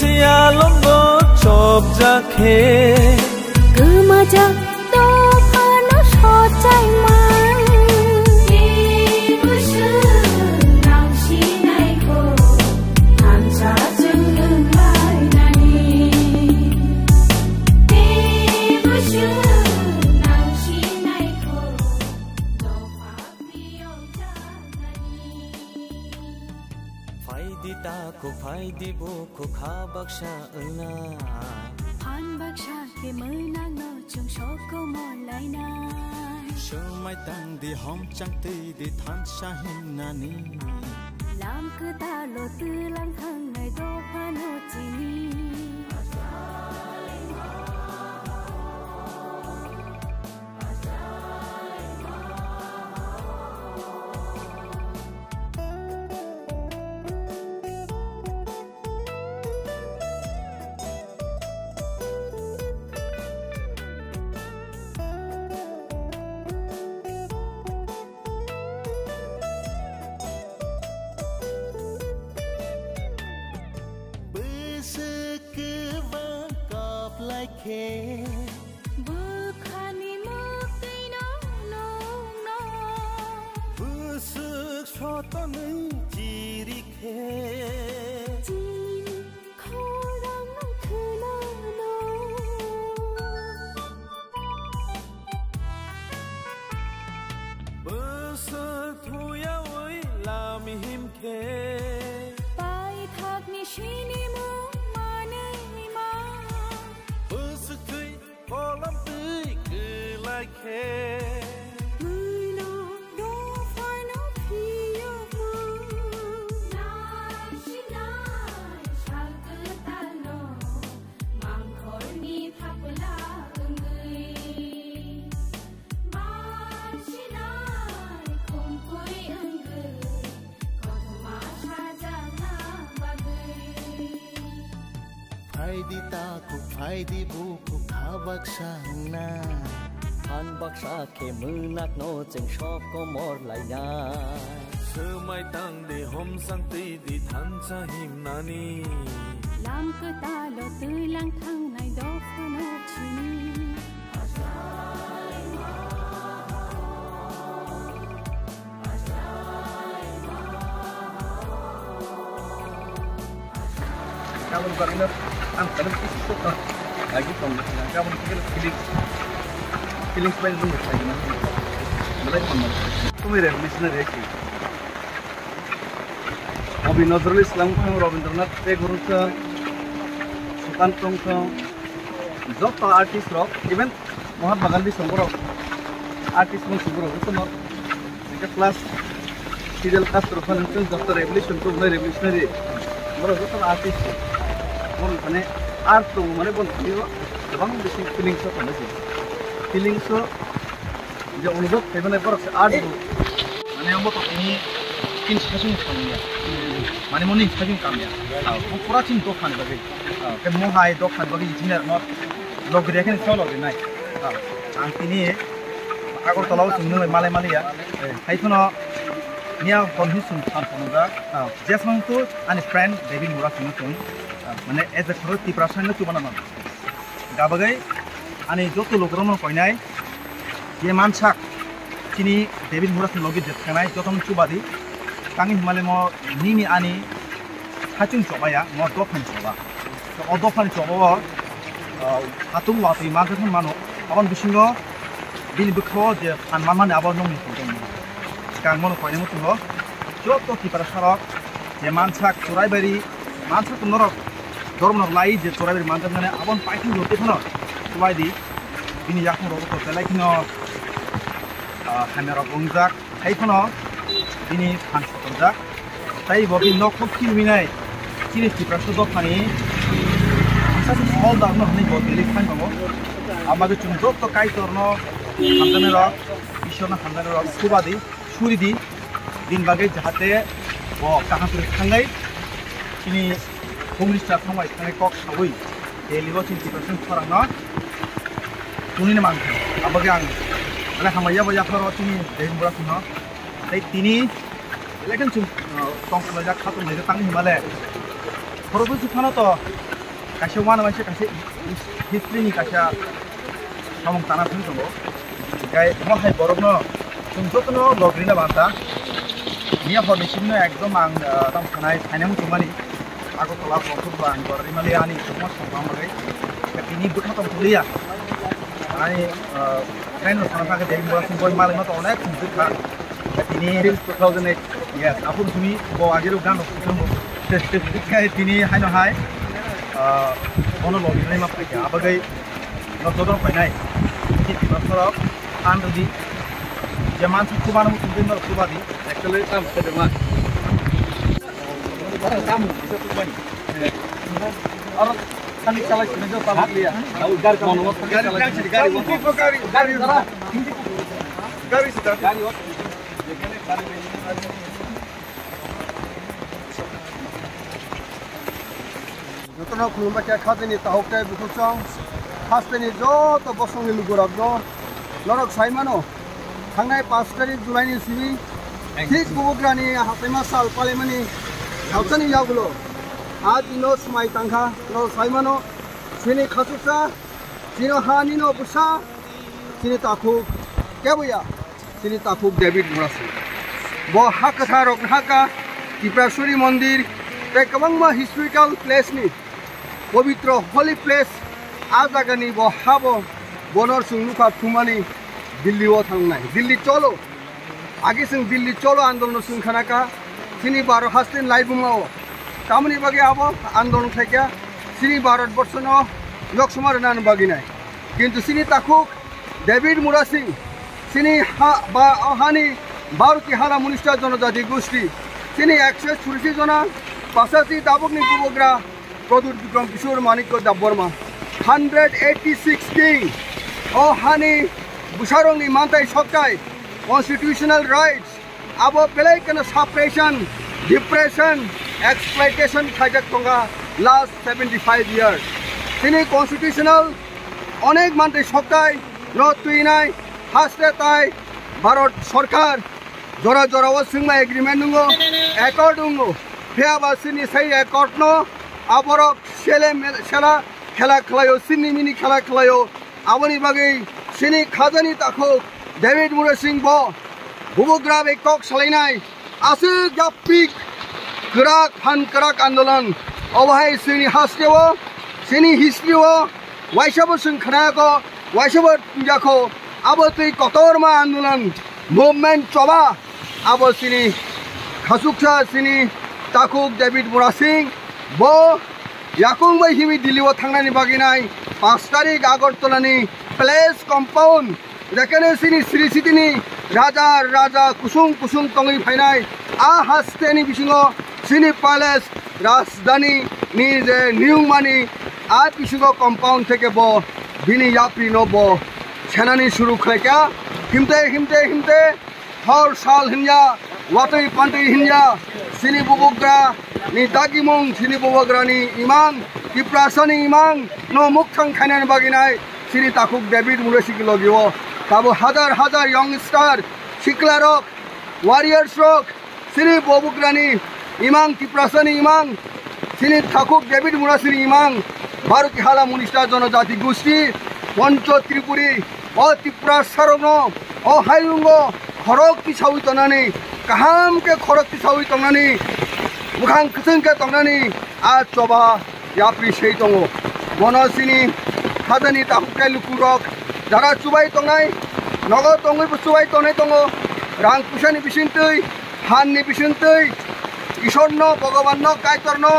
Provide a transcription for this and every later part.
सियालंबो chop जाखे गोमाजा दफानो सजाय मान गुसु नांसिनायखौ हानसाजों दोनलायनानै गुसु नांसिनायखौ दफा बियाव जानानै फायदि ताखौ फायदि बुखौ खाबाक्सा ओना फान बाक्सा के मोनानो जों सखौ मलायनाय सोमाय तांदि हम चांति दि थानसा हिन्नानि लाम खोदाल' तोलां थांनाय दफानो जिनि बुखानि मुक्तिनो नोंनो बुसुक सतनै जिरिखे जिन खौरां खोनानो बुसुक थुयावै लामि हिमखे बाय थागनि सिनिमु फायदि ताखौ फायदि बुखौ खाबाक्सा ना फान बाक्सा के मोनाक न जों सबको मरलायनाय सोमाय तांदि हम सांति दि थानसा हिमनानि लाम खोदाल' तोलां थांनाय दफानो जिनि Kawan barangnya, kadang itu tuh lagi pembuat. Kawan feeling spend dulu lagi nanti. Mulai pembuat. Kamu revolutionary lagi. Abi Nazrul Islam ko Rabindranath Tagore ko, Sultan Tong ko, job artist rock, even Mahatma Gandhi songro artist mo siguro ito no. Ika plus Fidel Castro ko nung job revolution ko na revolutionary. Moro ito artist. মানে আর তো মানে বলতে এবং বেশি feelings মানে feelings যে অনুভব সেখানে পড়ছে আর মানে আমরা তো তিন সাজিং কামিয়া মানে মনে সাজিং কামিয়া পুরা চিন দোকান বাকি কে মহাই দোকান বাকি ইঞ্জিনিয়ার নট লগ রেখে চলো নাই আং তিনি আগরতলাও শুননো মালাইমালিয়া হাইফোন নিয়া কনহিসুন সানফোনদা জেসমতো আনি ফ্রেন্ড ডেভিড মুরা শুনতুন মানে এজ এ খরচ তি প্রাসান্য তো বানানো গাবাগাই আনি যত লোকরনো কইনাই যে মানসাক চিনি ডেভিড মুরাস লগি জেতখানাই যতন চুবাদি কাঙি হিমালে ম নিনি আনি সাচুং চবায়া ম দফান চবা তো অদফান চবাও হাতুং ওয়াতি মাগথন মানো আবন বিসিঙ্গ বিনি বখো যে ফানমান মানে আবন নং নিদং কাংমন কইনে মতো যত তি প্রাসারক যে মানসাক চরাইবাড়ি মানসাক নরক ধর্ম লাই যে চরাইবাড়ি মানসাক মানে আবন পাইথিং লতে ফন চবাইদি বিনি যাখন রবত তেলাইখিন হামেরা বংজাক হাইফোন বিনি ফান সতরজাক তাই ববি নখব কিমিনাই চিরিস্তি প্রাসদ ফানি সাসি সল দানো হনি বদেলি ফান বাবো আমাগে চুন দত্ত কাইতরন হামদানের ঈশ্বরনা হামদানের সুবাদি সুরিদি দিন বাগে যাহাতে ব কাহাপুরে থাঙ্গাই চিনি কমিউনিস্টরা থামাই থাঙ্গাই কক সাবই দেলিব চিন্তি প্রাসন ফরানো তুনিনে মান আবাগে আং মানে হামাইয়া বাজা ফর চিনি দেন বড় শুনো তাই তিনি লেখেন চুন টংকলা যা খাতুন মেজে তাং হিমালে খরবুজি ফানো তো kaisa mana manusia kaisa history ni kaisa samong tanah pun tunggu gai mohai borokno jotono logrina banta niya fornisino ekdom ang tam khanai thainam tumani ago tola bokhuba ang gorimali ani semua samamai ini bukan tom tulia ani kaino sana ke dari murasing boy maling to onek kumpuka ini 2008 yes apun sumi bo agiru gano kutumbo kai tini haino hai ono login ma pake abagai no todo painai ki prosoro andudi jaman kubana mutin no kubadi actually am sedema kamu bisa kubani orang kali salah sini jo tabak liya au gar mono gari sudah gari যেখানে গাড়ি যতন খুলুমবাকে খাজনি তাহকে বুকুচং ফাস্টেনি যত বসংনি লুগুরাগনো লরক সাইমানো थांनाय 5 तारिख जुलाइनि सिबि ठीक बुबुग्रानि हाथाइमा साल पालेमानि हावसानि यागुलो आ दिनो समाय तांखा नो साइमानो सिनि खासुसा सिनो हानिनो बुसा सिनि ताखु केबुया सिनि ताखु डेविड मुरासी बो हाकथा रकहाका त्रिपुरासुरी मंदिर बे गोबांमा हिस्टोरिकल प्लेसनि पवित्र हली प्लेस आ जागानि बो हाबो बनर सुंनुखा थुमानि दिल्ली वो थांनाय दिल्ली चलो आगे सिंह दिल्ली चलो आंदोलन सिंह खानाका सिनी बारो हास्टेन लाइबुमाओ तामनि बागे आबो आंदोलन थाइका सिनी भारत बर्षनो लोकसभा रनान बागिनाय किन्तु सिनी ताखुक डेविड मुरासी सिनी हानि भारतीय हाला मुनिस्टा जनजाति गोष्ठी सिनी 140 जना 85 दाबकनि बुबग्रा प्रदुत विक्रम किशोर मानिक्य दाबबर्मा 186 किंग ओ हानि बुसारंनि मानथाय सकथाय कन्स्टिट्यूशनल राइट्स आबो बेलेकनो सप्रेशन डिप्रेशन एक्सप्लॉइटेशन खाइजाक तंगा लास्ट 75 इयर्स सिनी कन्स्टिट्यूशनल अनेक मानथाय सकथाय न तुइनाय हास्टेताय भारत सरकार जरा जराव सिंमा एग्रीमेंट दंगो एकॉर्ड दंगो फेयाबा सिनी सै एकॉर्ड न आबरो सेले सेला खेला खलायो सिनी मिनी खेला खलायो आबोनि बागै सिनी खाजानि ताखो डेविड मुरासिं बो बुबुग्रा बेकक सलायनाय आसु गापिक गराक हानकराक आंदोलन अबहाय सिनी हास्टेवो सिनी हिस्ट्रीवो वाइसाबो सिं खनायाको वाइसाबो पुजाखो आबो तै कतरमा आंदोलन मुभमेंट चबा आबो सिनी खासुकसा सिनी ताखो डेविड मुरासिं बो याकुं बै हिमि दिल्लीआव थांनायनि बागिनाय 5 तारिख आगरतलानि प्लेस कम्पाउंड जेखाने सिनी श्री सिटीनि राजा राजा कुसुम कुसुम तंगै फायनाय आ हास्टेनि बिसिङाव सिनी पैलेस राजधानी नि जे निउ मानि आ बिसिङाव कम्पाउंड थेके बो बिनि याप्रि न बो सेनानि शुरू खायका हिमते हिमते हिमते हर साल हिन्या वातै पान्दै हिन्या सिनी बुबुग्रा नि दागिमुं सिनी बुबुग्रानि इमां त्रिपुरासानि इमां न मुखथां खायनानि बागिनाय सिनी ताखुक डेविड मुरासी की लगियो ताबो हजार हजार यंगस्टार शिकला रक वारियर्स रक सिनी बुबुग्रानि इमां त्रिपुरासानि इमां सिनी ताखुक डेविड मुरासी इमां भारतीय हाला मुनिस्टा जनजाति गोष्ठी पंच त्रिपुरी ओ त्रिपुरा सारनो ओ हायुंगो खरक तिसावि तनानि काहाम के खरक तिसावि तनानि मुखां खसं के तनानि आ चबा याप्रि sei दंगो बनसिनी खाजानि ताखुकाय लुकुरक जारा चुबाय तंनाय नगद तंगै बुसुबाय तनाय दङ रां फैसानि बिसिनतै हाननि बिसिनतै ईश्वरनो भगवाननो कायतरनो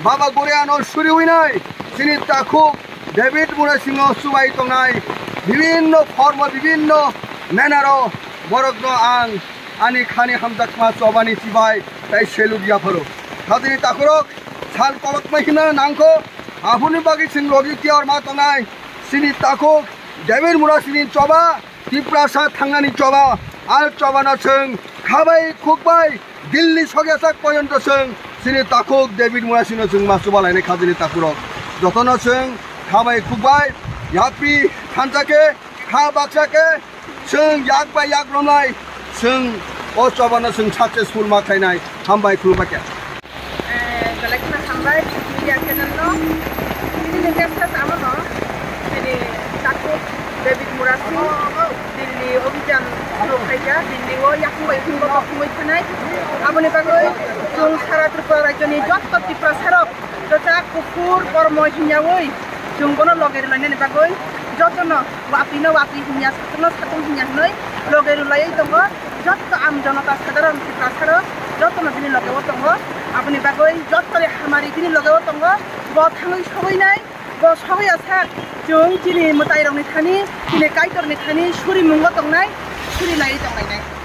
बाबा गोरियानो सुरिउइनाय सिनी ताखुक डेविड मुरासिङो सुबाय तंनाय विभिन्न फर्म विभिन्न मेनारो बरकनो आं आनि खानि हामजाकमा चबानि सिबाय ताय सेलुदियाफोरो खाजानि ताखुरक साल कलक महिना नांखो आफुनि बागै सिं लबि कियर मा तंनाय सिनी ताखुक डेविड मुरासिनि चबा त्रिपुरासा थांनानि चबा आर चबाना जों खाबाय खुबाय दिल्ली सगेसाक पर्यन्त जों सिनी ताखुक डेविड मुरासिनो जों मासुबा लायनाय खाजानि ताखुरक जतन जों खाबाय खुबाय याप्रि थानजाके खा बाक्साके जों याक बाय याक रनाय जों अ चबाना जों सक्सेसफुल मा खायनाय हामबाय खुलुमबाय Galakna hambai media channel no aboni kesas amono ini takku David Murasi Dilli Obijan Lokhaija Dilli o yakungbai khungbo khungbai thanai aboni bagoi jung sara tripura rajyoni jotto tripura sarok jota kufur kormo hinyawoi jung bono logeri lainani bagoi jotono wapino wapi hinya satuno satu hinya noi logeri lai tongo jotto am jonota sadaron tripura sarok jotono bini logewo tongo aboni bagoi jottore hamari bini logewo tongo bo thangoi sogoi nai bo sogoi asak jung chini mutai rong ni thani chini kaitor ni thani suri mungo tongnai suri lai tongnai nai